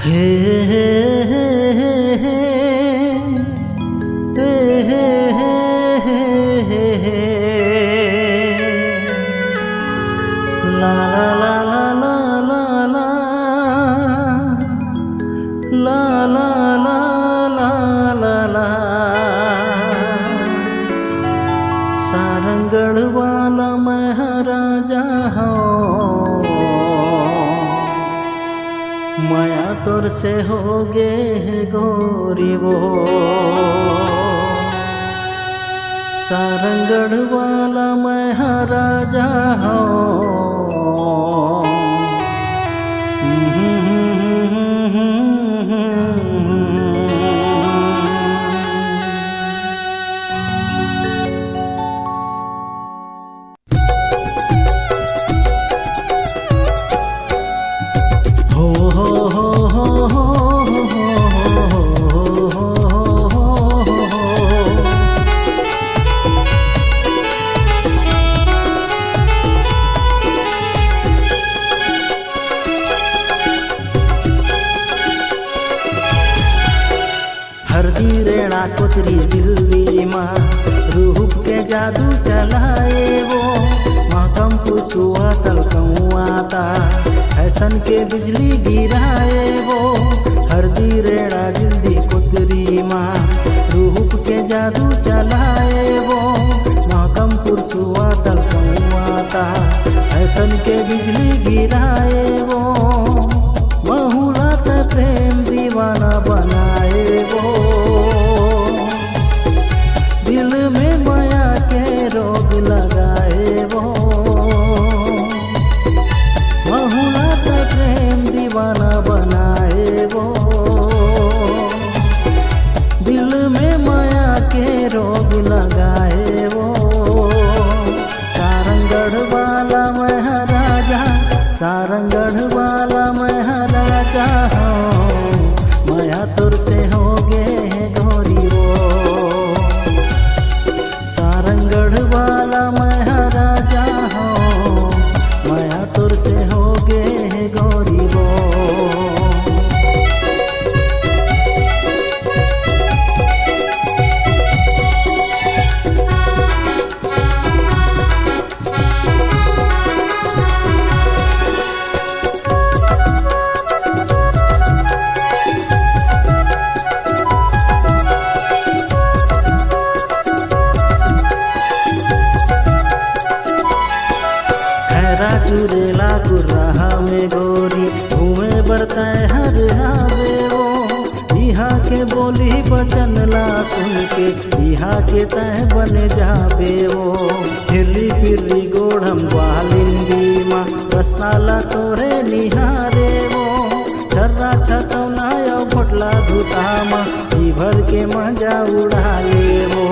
हे हे हे हे हे हे हे ला ला ला ला ला ला ला ला ला ला ला ला सारंगढ़ वाला महाराजा हो माया तोर से हो गे गोरी वो सारंगढ़ वाला महाराजा हो हरदी रेणा कोतरी दिल्ली माँ रूप के जादू चलाए वो मातम पुसुआ तलकौआता फैशन के बिजली गिराए वो हरदी रेणा दिल्ली कोतरी माँ रूप के जादू चलाए वो मातम पुसुआ तलकौआता फैशन के बिजली गिराए वो बहुला प्रेम दीवाना बनाए वो दिल में माया के रोग लगाए वो बहुला प्रेम दीवाना बनाए वो दिल में माया के रोग लगाए वो सारंगढ़ वाला महाराजा सारंगढ़ वाला महाराजा हो माया तुर से हो गे गोरी वो सारंगढ़ वाला महाराजा हो माया तुर से हो गे गोरी वो चुरेला गुर्राहा में गोरी घूमे बरताए हर आवे वो यहाँ के बोली बचन ला सुन के यहाँ के तह बन जावे वो हिरली पिरली गोढ़म वालिंदी माँ रसनाला तोरे निहारे वो छर्रा छतौना भोटला धुता माँ जी भर के मजा उड़ाए वो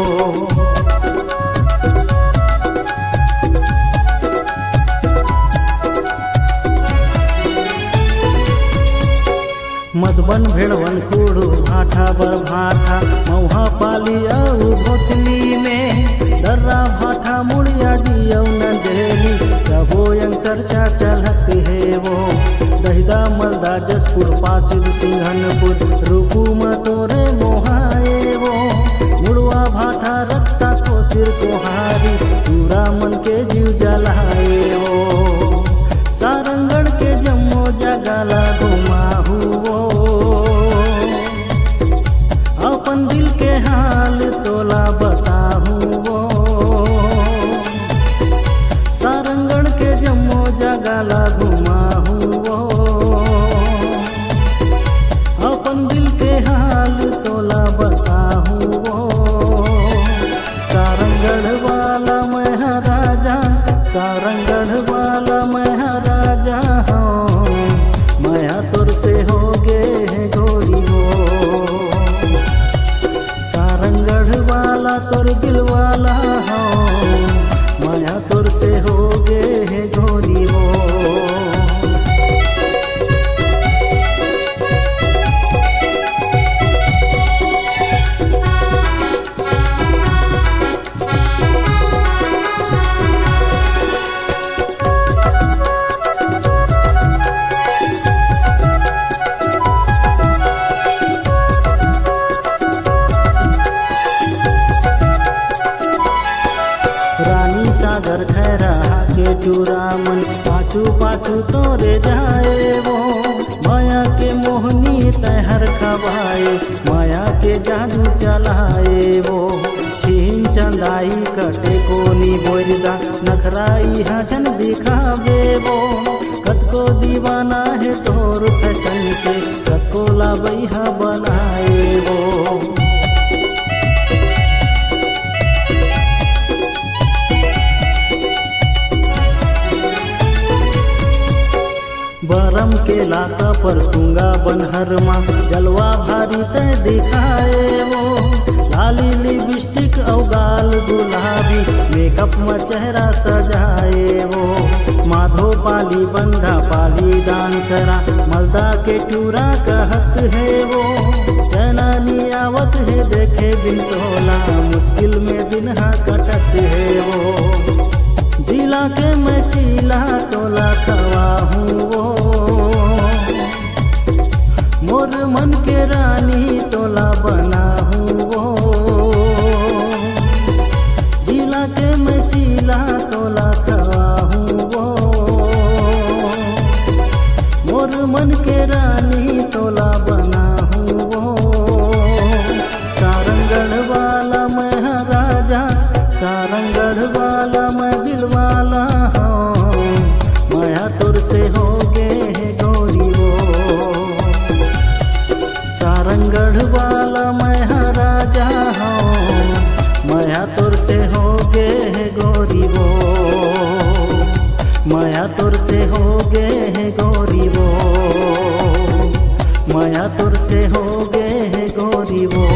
मधुबन भेड़वन खूड़ू भाठा बर भाठा मऊहा पाली और भोथली में दर्रा भाठा मुड़िया दियौ न देली सबो यंग चर्चा चलत है वो दहिदा मलदा जसपुर पासिर सिंघनपुर रूपू मतोरे मोहाए वो मुड़वा भाठा रक्षा को सिर को हारी पूरा मन के जीव जलाए वो सारंगढ़ के जम्मो जगाला घुमाहू वो अपन दिल के हाल तोला बताहू वो सारंगढ़ के जम्मो जगाला घुमाहू वो अपन दिल के हाल तोला बताहू वो सारंगढ़ वाला महाराजा सारंगढ़ वाला महाराजा हो माया तुर से हो गे गोरी वो सारंगढ़ वाला तुर दिल वाला हो माया तुर से हो गे गोरी वो दामन पाछू पाछू तोरे जाए वो माया के मोहनी तहर खवाए माया के जादू चलाए वो छीन चंदाई कटे कोनी बोरदा नखराई हजन दिखावे वो कतको दीवाना है तोर फैशन के कतको लाबैहा बनाए वो बरम के लाका पर तुंगा बनहरमा जलवा भारी ते दिखाए वो लाली लिपस्टिक और गाल गुलाबी मेकअप में चेहरा सजाए वो माधो पाली बंधा पाली डांसरा मलदा के टूरा कहत है वो चैनानी आवत है देखे बिन तोला मुश्किल में दिन कटत है वो जिला के मैं चीला तोला खवा हूँ वो मोर मन के रानी तोला बना हूँ वो जिला के मैं चीला तोला खवा हूँ वो मोर मन के रानी तोला बना हूँ वो सारंगढ़ वाला मैं राजा सारंगढ़ वाला मैं दिलवाला हूँ माया तुर से हो गे है गोरी वो सारंगढ़ वाला मैं राजा हूँ माया तुर से हो गे है गोरी वो माया तुर से हो गे है गोरी वो माया तुर से हो गे है गोरी वो।